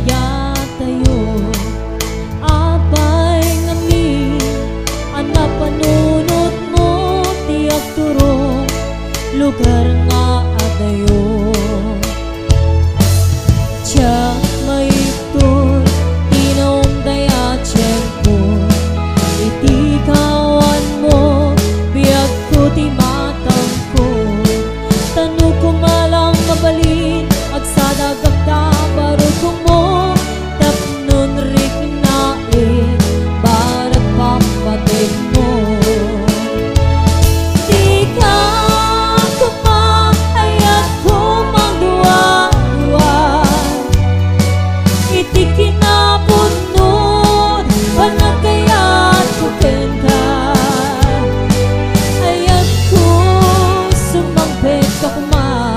maya tayo apay ngami anak panunot mo tiyak turong lugar nga adayo tiyak maitur tinong daya tiyempo iti kawan mo biag ko ti matang ko tanu ko malang mabalin agsadagag baro ko mo tapnon rik na barat papatig mo di ka kumahayat ko magduwa-duwa iti kinapunod panagayat ko kenta ayat ko sumangpet ka kumah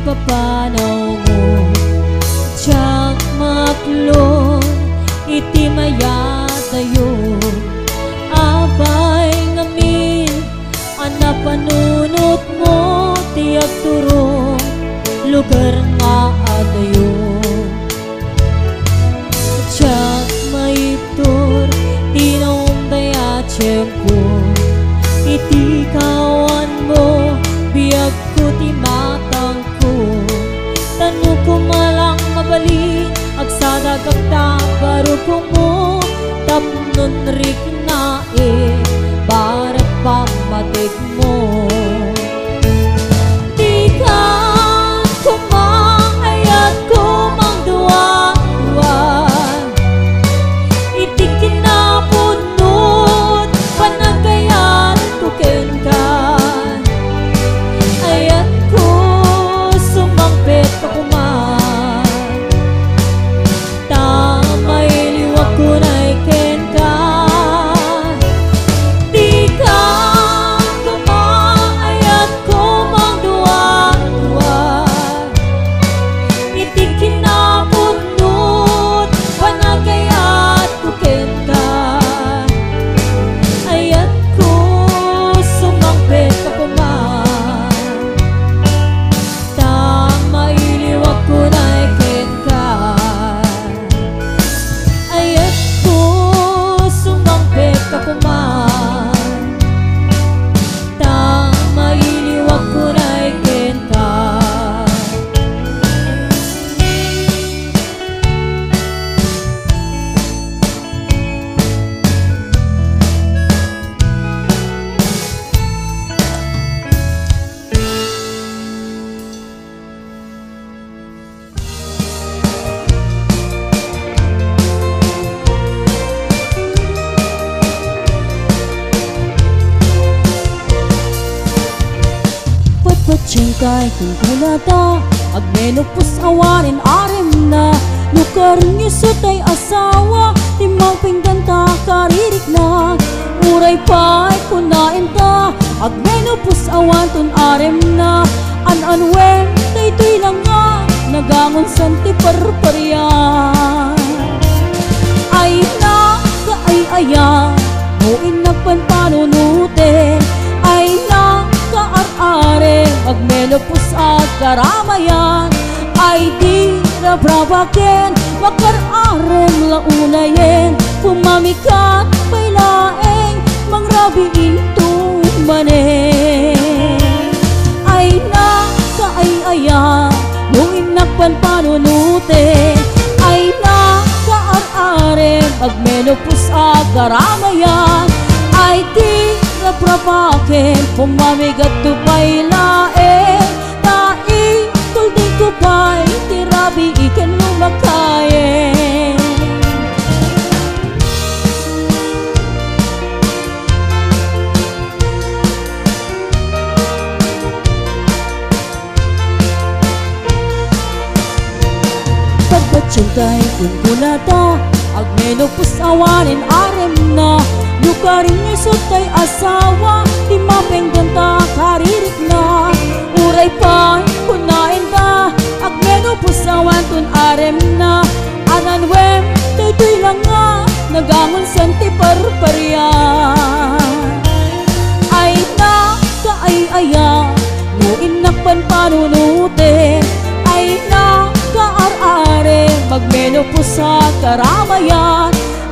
papanaw mo tiyak maklon iti maya tayo apay ngamin anak panunot mo tiyak turong lugar nga adayo tiyak maitur tinong daya tiyempo iti kawan mo biag ko ti matang tanu ko malang mabalin agsadagag baro ko mo tapnon rik na barat pamatig mo di ka kumahayat ko magduwa-duwa iti kinapunod panagayat ko kenka ayat ko sumangpet ka kumah tamay liwag ko na iken ka di ka kumahayat ko magduwa-duwa iti kinapunod panagayat ko ken ka ayat ko sumangpet ka kumah Cingkay kung kulata agmenopos awanin arim na lukar niyo sutay asawa timang pingganta karirik na uray pa'y kunain ta agmenopos awan ton arim na an-anwen daytoy lang nga nagangon santi parparyan ay na kaay-aya mo inagpanpanunuten ay na kaar-are agmenopos at karamayan ay di rabrabaken makar-arem launayen pumamikat may laeng mangrabiin tumanen ay na kaay-aya yung inakpan panunute ay na kaar-arem agmenopos at karamayan ay di rabrabaken pumamikat tupay laeng naituldi ko pa'y tirabi ikan lumakayen Cuntay kun kunata ag menopos awanin arem na lukarin ni sutay asawa di mapenggan ta karirik na uray pa kunain ta ag menopos awan tun arem na anan wem tuy lang nga nagangon santi parparya ay na kaay-aya no inakpan panunute ay na kaar-are magmenopos sa karamayan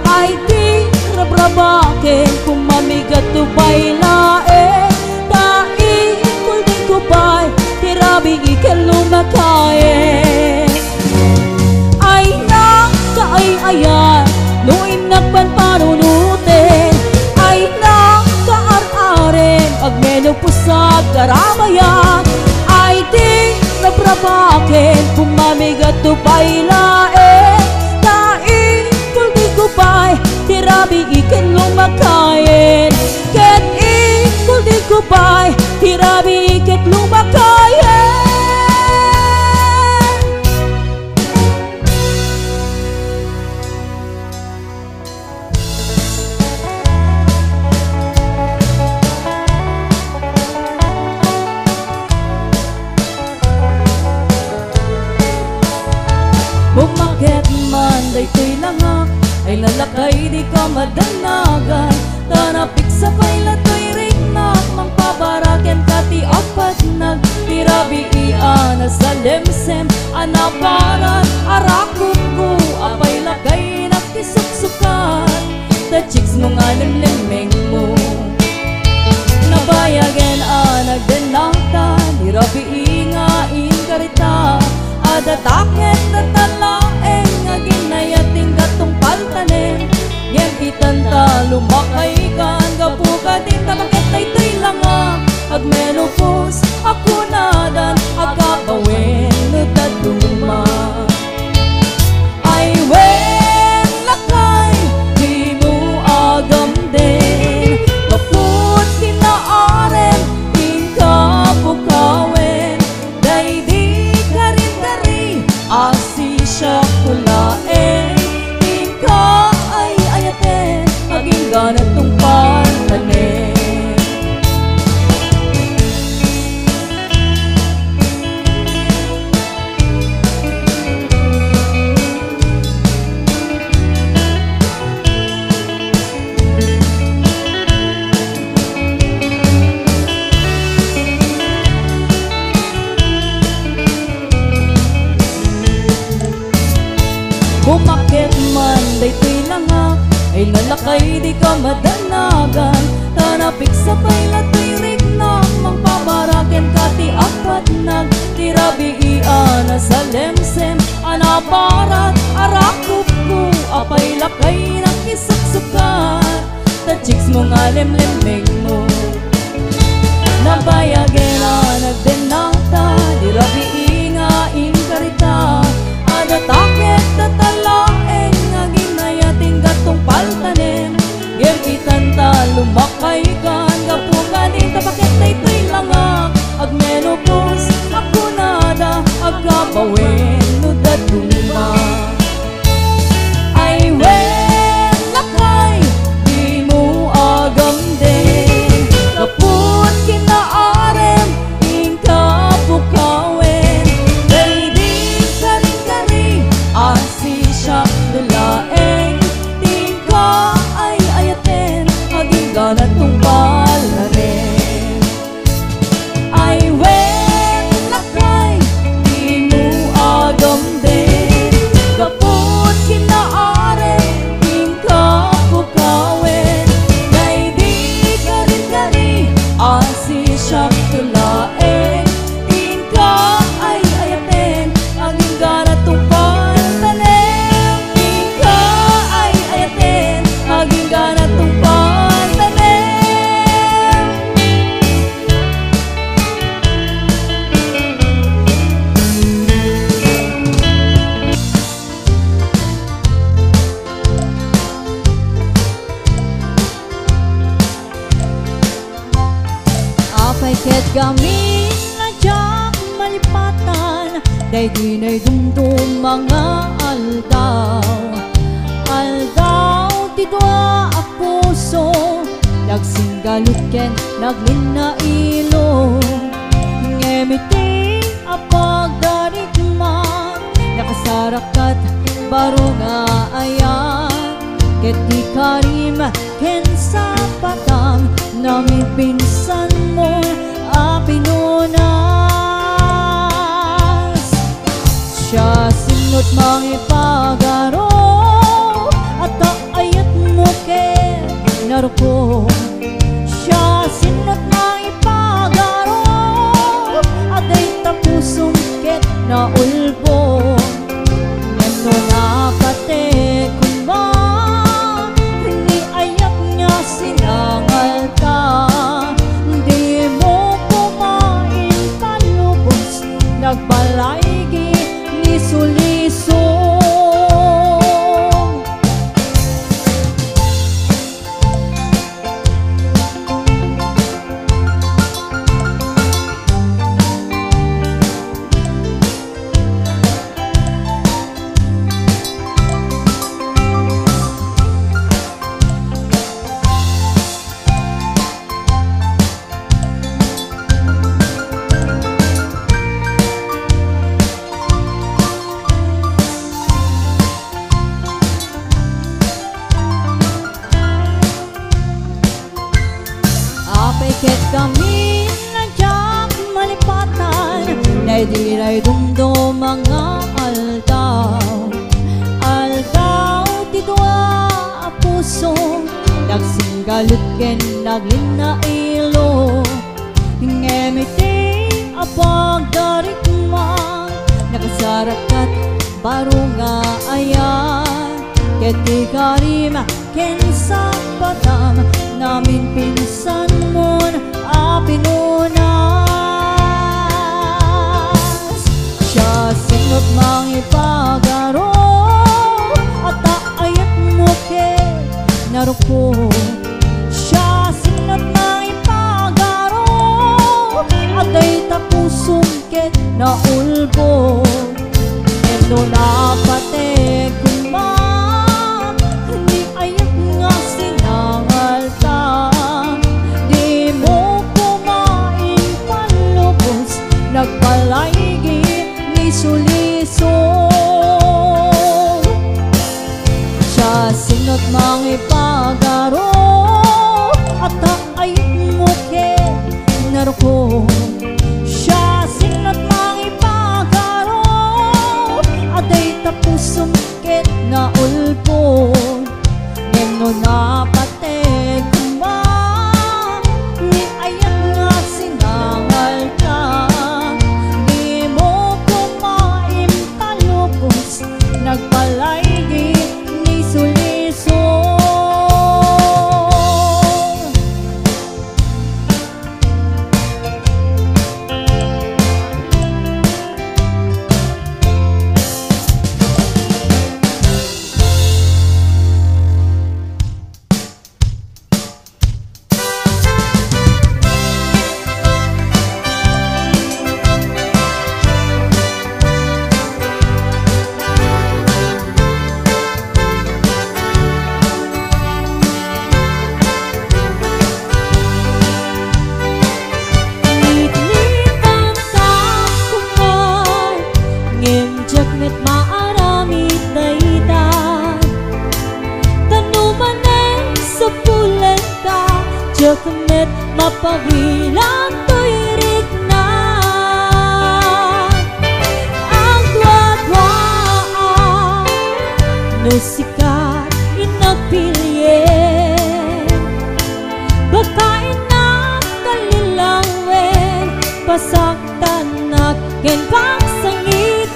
ay di rabrabaken kung mamigat tubay lae tai kulding kubay tirabi ikel lumakaye ay na kaay-ayan no inakpan panunute ay na kaar-are magmenopos sa karamayan ay di nabrabaken kung mamigat tubay lae tai kuldi kubay tirabi iken lumakayen ket kuldi kubay tirabi iket lumakayen bumakit man daytoy langak ay lalakay di ka madanagan tanapik sa pailatoy rignak mangpabaraken kati apat nagtirabi iana sa lemsem anaparan arakot ko apay lagay nakisuksukan the chicks mo nga lemlemeng mo nabayagen nagdenata dirabi inga inkarita adataket na talaeng nga ginayating gatong paltanen yan itanta lumakay kan gapuka din tamakit na ito'y langa ag menopos ako nadan agkapawin no taduma ay wen lakay di mo agam din kaput kinaaren ingkapukawen day di karin-kari asi siya kulaen ika ay ayaten aging ganat tong pantanen bumakit man daytoy langak ay lalakay di ka madanagan tanapik sa pailatoy rignak mangpabaraken kati apat nagtirabi iana sa lemsem anaparat arakop ko apay lakay nakisuksukan the chicks mo nga lemlemeng mo nabayagen nagdenata dirabi inga inkarita adataket na talaeng nga ginayating gatong paltanen gem itanta lumakay kan gapukanin tapakit na ito'y langak ag menopos ako nada agkapawin no daduma ay wen lakay di mo agam din kaput kinaarem ingkapukawen day di karin-kari asi siya dulaeng tingka ay ayaten aging ganat tong palaren ay wen lakay di mo agam din kaput kinaaren ingkapukawen day di karin-kari asi siya dulaeng tingka ay ayaten aging ganat tong paltanen tingka ay ayaten aging ganat tong paltanen apay ket gamin na jak malipatan Day di na'y dumdum mga aldaw. Aldaw ti dua a puso, nagsinggalutken naglina ilo. Ngemiting a pagdarigman, nakasarakat baro nga ayan. Ket di karim ken sa patam, namin pinsan mo a pinunas. Siya sinot mangipagaro, at ayat mo ken naruko. Siya sinot mangipagaro, at ay tapusong ket na ulbo. Ngeno na pate kumba, hindi ayak niya sinangal ka. Di mo kumain palubos, nagbalaygi ni sulisong. Ket kami nadyak malipatan, na di na'y dumdum mga aldaw. Aldaw ti dua a puso, nagsinggalut ken naglina ilo. Ngemiting a pagdarigman, nakasarakat baro nga ayan. Ket di karim ken sa patam, namin pinsan mon a pinunas. Siya sinot mangipagaro, at ayat mo ket naruko. Siya sinot mangipagaro, at ay tapusong ket na ulbo. Eno na pate kumba, hindi ayak nga sinangal ka. Di mo kumain palubos, nagpalaygi ni sulisong. Siya sinot mangipagaro, at ayak mo ket naruko. Siya sinot mangipagaro, at ay tapusong ket na ulpo. Ngeno na pate kumba, ni ayak nga sinangal ka. Di mo kumain palubos, nagpalaygi ni sulisong. Jokemet mapagilan to'y rigna. Ang dwa-dwaan no sikat inagpilye, bakain na kalilangwen, pasaktan na ken pangsangiten.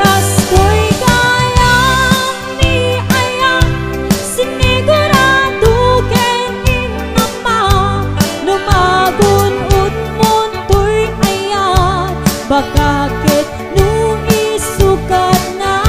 Kastoy kayang ni ayang sinigurado ken inama, lumagun ut muntoy ayan, bakakit no isukat na.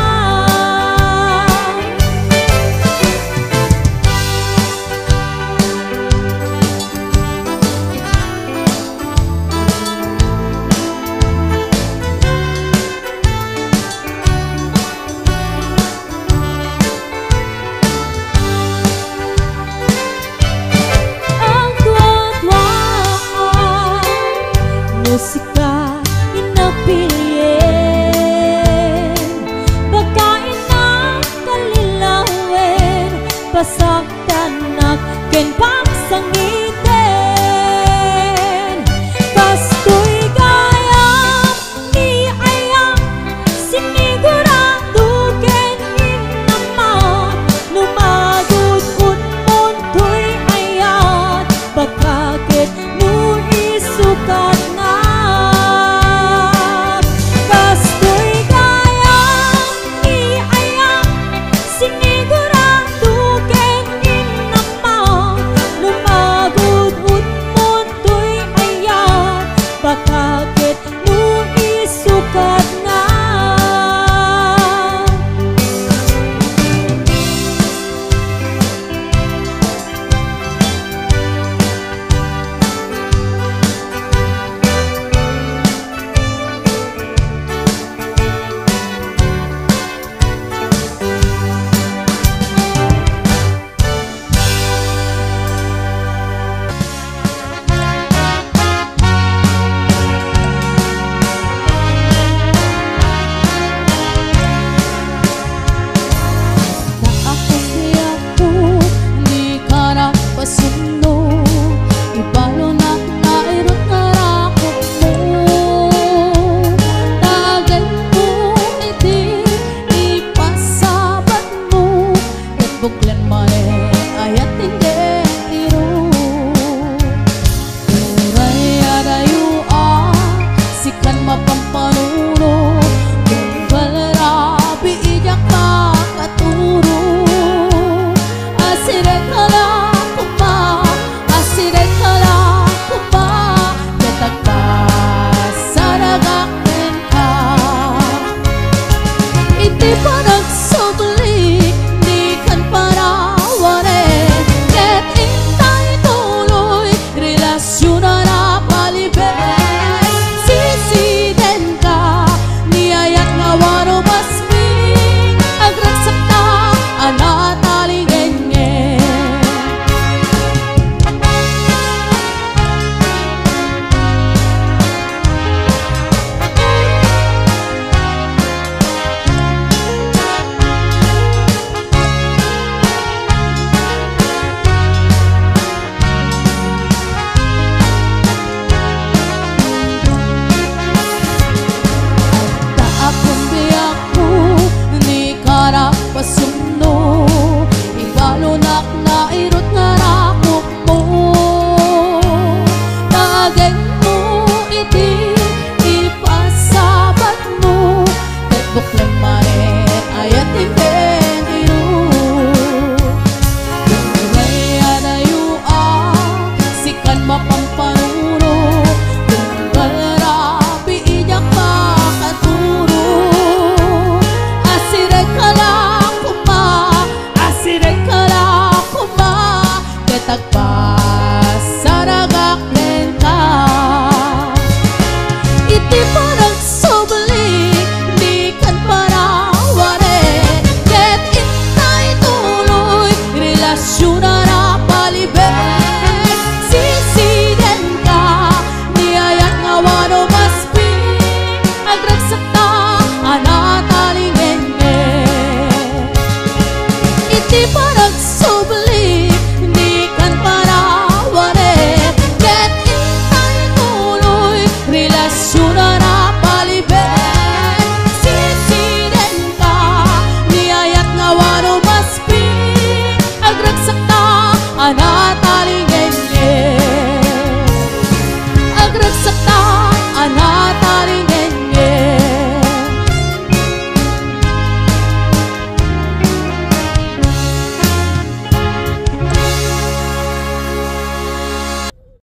sika